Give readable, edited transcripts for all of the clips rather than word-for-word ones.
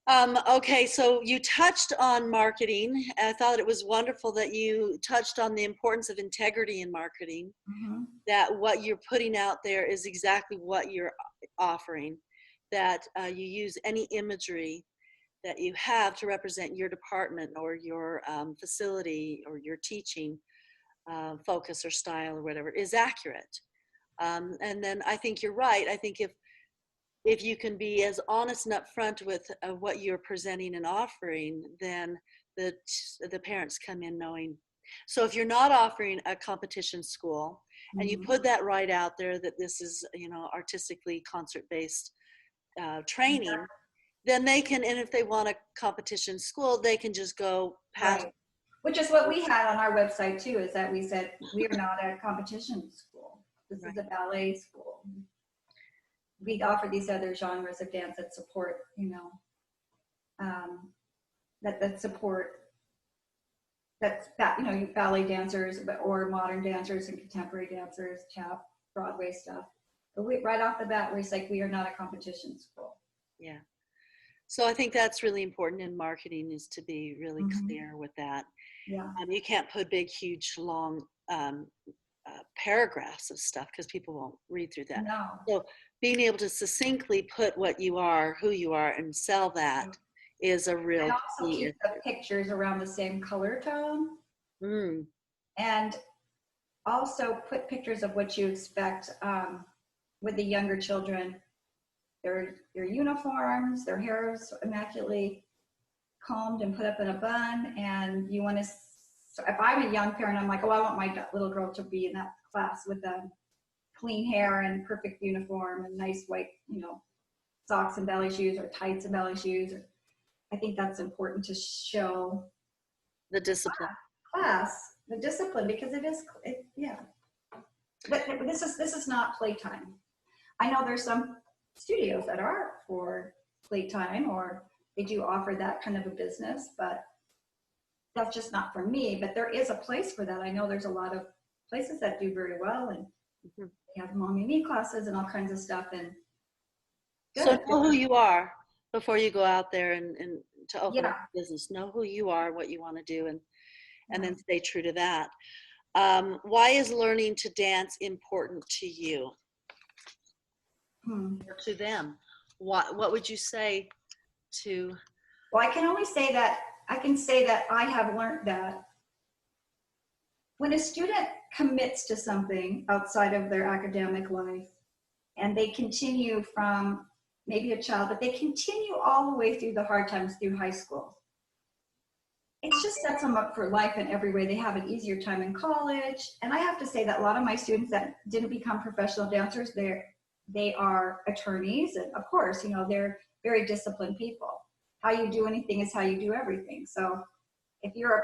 Okay, so you touched on marketing. I thought it was wonderful that you touched on the importance of integrity in marketing, Mhm. that what you're putting out there is exactly what you're offering, that you use any imagery that you have to represent your department or your facility or your teaching focus or style or whatever is accurate. And then I think you're right. I think if you can be as honest and upfront with what you're presenting and offering, then the parents come in knowing. So if you're not offering a competition school and you Mhm. put that right out there that this is, artistically concert-based training, then they can, and if they want a competition school, they can just go past. Right. Which is what we had on our website too, is that we said, we are not a competition school. This is Right. a ballet school. We offer these other genres of dance that support, um, that support ballet dancers or modern dancers and contemporary dancers, tap, Broadway stuff. But right off the bat, we're like, we are not a competition school. Yeah. So I think that's really important in marketing, is to be really Mm-hmm. clear with that. Yeah. You can't put big, huge, long paragraphs of stuff because people won't read through that. No. So being able to succinctly put what you are, who you are, and sell that is a real And also key. keep the pictures around the same color tone. Mm. And also put pictures of what you expect with the younger children. Their uniforms, their hair is immaculately combed and put up in a bun. And you want to, so if I'm a young parent, I'm like, oh, I want my little girl to be in that class with clean hair and perfect uniform and nice white, socks and belly shoes or tights and belly shoes. I think that's important to show The discipline. the discipline, because yeah. But this is not playtime. I know there's some studios that are for playtime, or they do offer that kind of a business, but that's just not for me. But there is a place for that. I know there's a lot of places that do very well, and they have mommy and me classes and all kinds of stuff. And So good. know who you are before you go out there and to open Yeah. up a business. Know who you are, what you want to do, and Yeah. then stay true to that. Why is learning to dance important to you? Or to them? What would you say to? Well, I can only say that I have learned that when a student commits to something outside of their academic life and they continue from maybe a child, but they continue all the way through the hard times through high school, it just sets them up for life in every way. They have an easier time in college. And I have to say that a lot of my students that didn't become professional dancers, they are attorneys. And of course, they're very disciplined people. How you do anything is how you do everything. So if you're a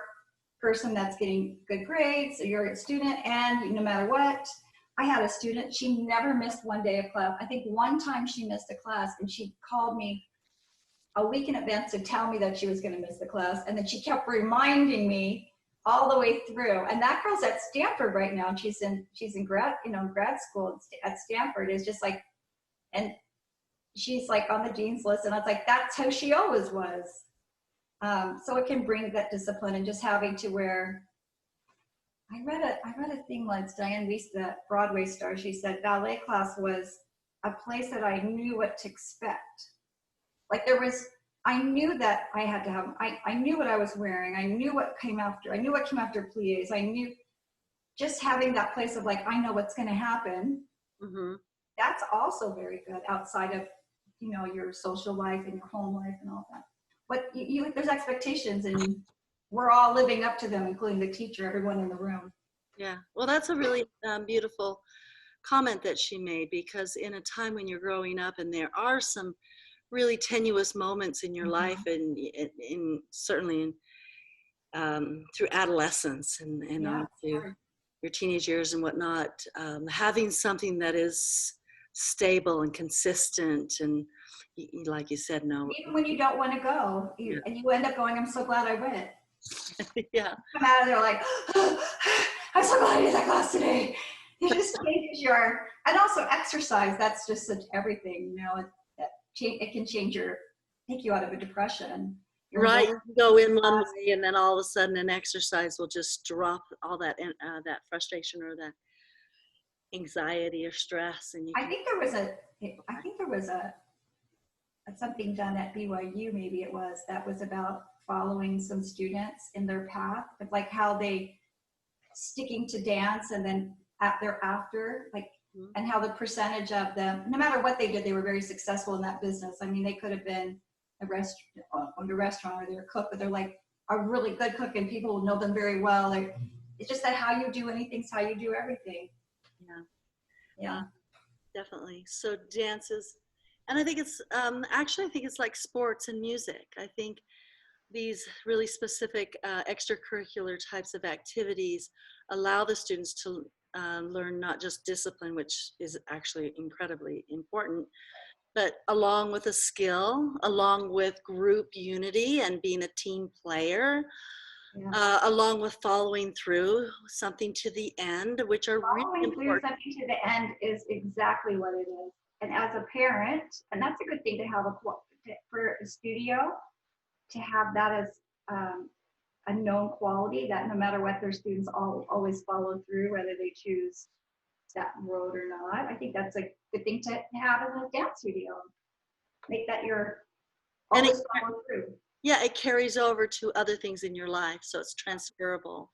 person that's getting good grades, or you're a student, and no matter what, I had a student, she never missed one day of class. I think one time she missed a class, and she called me a week in advance to tell me that she was going to miss the class. And then she kept reminding me all the way through. And that girl's at Stanford right now. And she's in grad school at Stanford. It's just like, and she's like on the dean's list. And I was like, that's how she always was. So it can bring that discipline, and just having to where I read a thing once, Diane Weiss, the Broadway star, she said ballet class was a place that I knew what to expect. Like I knew that I had to have, I knew what I was wearing. I knew what came after. I knew what came after pliés. I knew, just having that place of like, I know what's going to happen. Mm-hmm. That's also very good outside of, your social life and your home life and all that. But there's expectations, and we're all living up to them, including the teacher, everyone in the room. Yeah. Well, that's a really beautiful comment that she made, because in a time when you're growing up and there are some really tenuous moments in your life, and certainly through adolescence and on through your teenage years and whatnot, having something that is stable and consistent, and like you said, even when you don't want to go, and you end up going, I'm so glad I went. Yeah. Come out of there like, oh, I'm so glad I did that class today. It just changes and also exercise. That's just such everything, it can change your take you out of a depression. You're Right, low. you go in one way, and then all of a sudden an exercise will just drop all that that frustration or that anxiety or stress, and you I can. think there was a, I think there was a something done at BYU, maybe it was, that was about following some students in their path, of like how they sticking to dance and then at their after, like, Mhm. and how the percentage of them, no matter what they did, they were very successful in that business. I mean, they could have been a restaurant, owned a restaurant, or they're a cook, but they're like a really good cook and people know them very well. Like, it's just that how you do anything's how you do everything. Yeah, Yeah. definitely. So dances, and I think it's actually I think it's like sports and music. I think these really specific extracurricular types of activities allow the students to learn not just discipline, which is actually incredibly important, but along with a skill, along with group unity and being a team player, Yeah. along with following through something to the end, which are really Following through important. something to the end is exactly what it is. And as a parent, and that's a good thing to have for a studio, to have that as a known quality, that no matter what, their students always follow through, whether they choose that road or not. I think that's a good thing to have in a dance studio. Make that your And it, always follow through. yeah, it carries over to other things in your life, so it's transferable.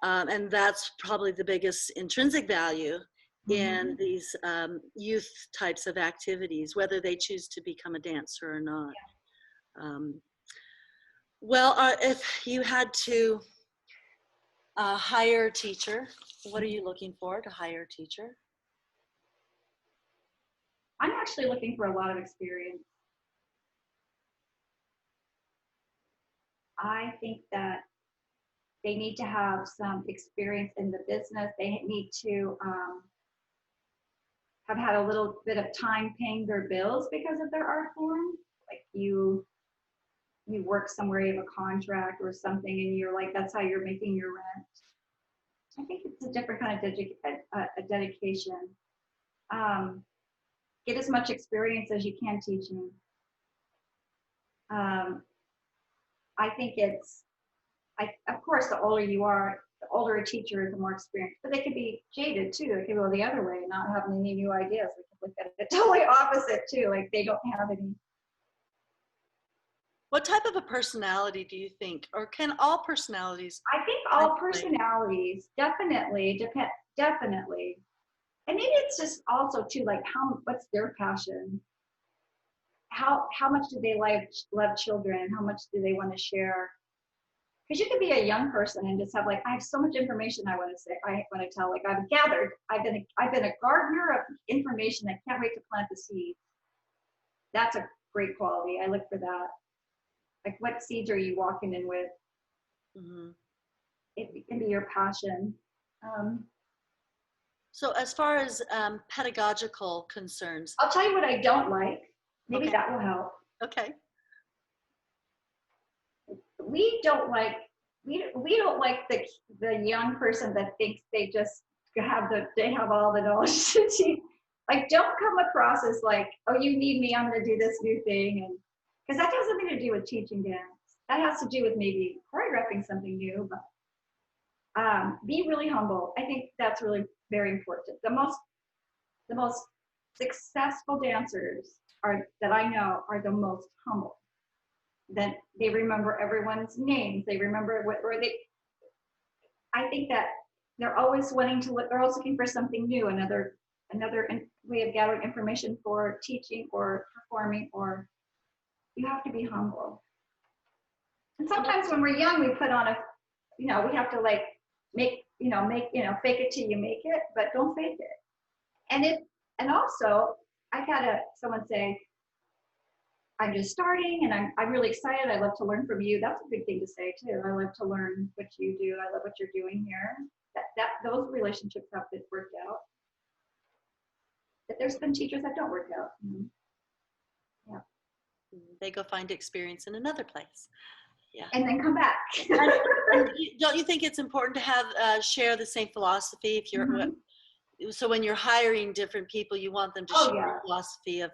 And that's probably the biggest intrinsic value in Mm-hmm. these youth types of activities, whether they choose to become a dancer or not. Um, well, if you had to hire a teacher, what are you looking for to hire a teacher? I'm actually looking for a lot of experience. I think that they need to have some experience in the business. They need to have had a little bit of time paying their bills because of their art form. Like you work somewhere, you have a contract or something, and you're like, that's how you're making your rent. I think it's a different kind of a dedication. Um, get as much experience as you can teaching. Um, I think of course, the older you are, the older a teacher is, the more experienced, but they could be jaded too. They could go the other way and not have any new ideas. We could look at it totally opposite too. Like they don't have any. What type of a personality do you think, or can all personalities I think all play? personalities definitely depend, definitely. And maybe it's just also too, like what's their passion? How much do they love children? How much do they want to share? Because you could be a young person and just have like, I have so much information I want to say, I want to tell. Like I've gathered, I've been a gardener of information. I can't wait to plant the seed. That's a great quality. I look for that. Like what seeds are you walking in with? Mm-hmm. It can be your passion. Um, So as far as pedagogical concerns, I'll tell you what I don't like. Maybe okay, that will help. okay. We don't like we don't like the young person that thinks they just they have all the knowledge to teach. Like don't come across as like, oh, you need me, I'm gonna do this new thing, and because that has nothing to do with teaching dance. That has to do with maybe choreographing something new, but be really humble. I think that's really very important. The most successful dancers are that I know are the most humble. That they remember everyone's names. They remember where they. I think that they're always wanting to look. They're always looking for something new, another way of gathering information for teaching or performing. Or you have to be humble. And sometimes when we're young, we put on we have to like fake it till you make it, but don't fake it. And also, I've had someone say, I'm just starting and I'm really excited. I love to learn from you. That's a big thing to say too. I love to learn what you do. I love what you're doing here. Those relationships have been worked out. But there's been teachers that don't work out. Mm-hmm. Yeah. They go find experience in another place. Yeah. And then come back. and don't you think it's important to have share the same philosophy if you're Mm-hmm. so when you're hiring different people, you want them to Oh share yeah. the philosophy of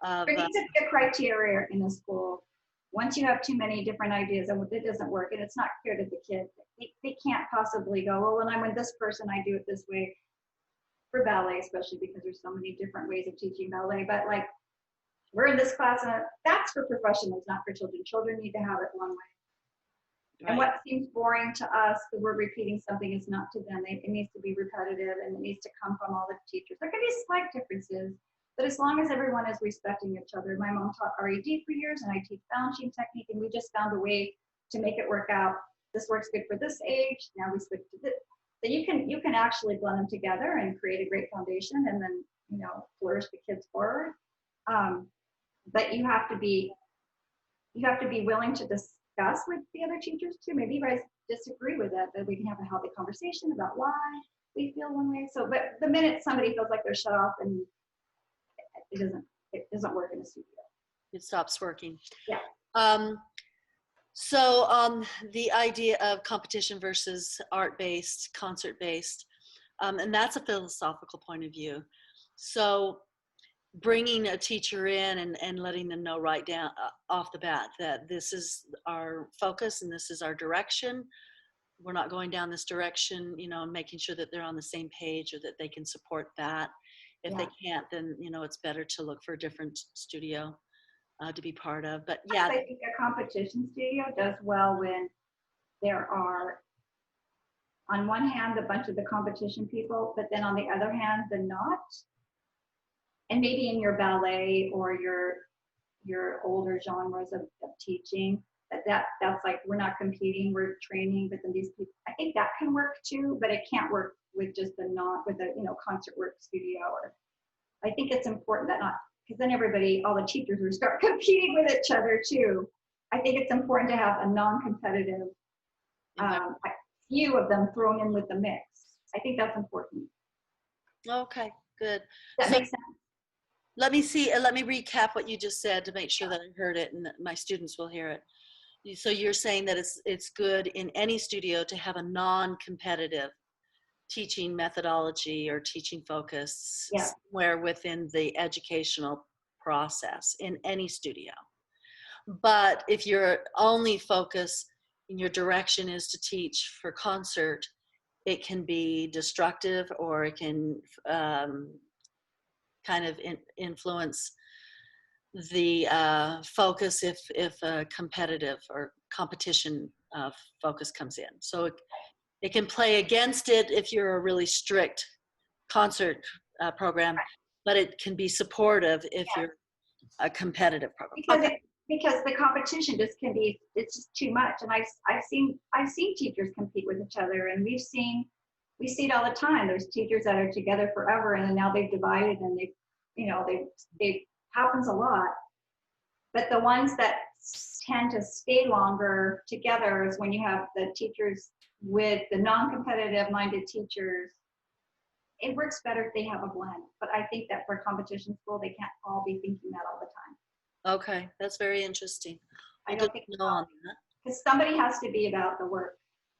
of There needs to be a criteria in a school. Once you have too many different ideas and it doesn't work, and it's not clear to the kid, they can't possibly go, well, when I'm with this person, I do it this way. For ballet, especially because there's so many different ways of teaching ballet. But like, we're in this class, and that's for professionals, not for children. Children need to have it one way. right. And what seems boring to us, because we're repeating something, is not to them. It needs to be repetitive, and it needs to come from all the teachers. There can be slight differences, but as long as everyone is respecting each other. My mom taught RED for years, and I teach balancing technique, and we just found a way to make it work out. This works good for this age. Now we switch to this. So you can actually blend them together and create a great foundation, and then flourish the kids forward. But you have to be willing to discuss with the other teachers too. Maybe you guys disagree with it, but we can have a healthy conversation about why we feel one way. So, but the minute somebody feels like they're shut off, and it doesn't work in a studio. It stops working. Yeah. So the idea of competition versus art-based, concert-based, and that's a philosophical point of view. So bringing a teacher in and letting them know right down off the bat that this is our focus and this is our direction. We're not going down this direction, and making sure that they're on the same page or that they can support that. If they can't, then, it's better to look for a different studio to be part of. But yeah. I think a competition studio does well when there are, on one hand, a bunch of the competition people, but then on the other hand, the not. And maybe in your ballet or your older genres of teaching, that's like, we're not competing, we're training, but then these people, I think that can work too, but it can't work with just with a concert work studio. Or I think it's important that not, because then all the teachers will start competing with each other too. I think it's important to have a non-competitive few of them thrown in with the mix. I think that's important. Okay, good. That makes sense. Let me recap what you just said to make sure that I heard it and that my students will hear it. So you're saying that it's good in any studio to have a non-competitive teaching methodology or teaching focus somewhere within the educational process in any studio. But if your only focus in your direction is to teach for concert, it can be destructive, or it can kind of influence the focus if a competitive or competition focus comes in. So it can play against it if you're a really strict concert program, but it can be supportive if you're a competitive program. Because the competition just it's just too much. And I've seen teachers compete with each other, and we see it all the time. There's teachers that are together forever, and then now they've divided, and they happens a lot. But the ones that tend to stay longer together is when you have the teachers with the non-competitive minded teachers. It works better if they have a blend. But I think that for competition school, they can't all be thinking that all the time. Okay, that's very interesting. I don't think so. Because somebody has to be about the work.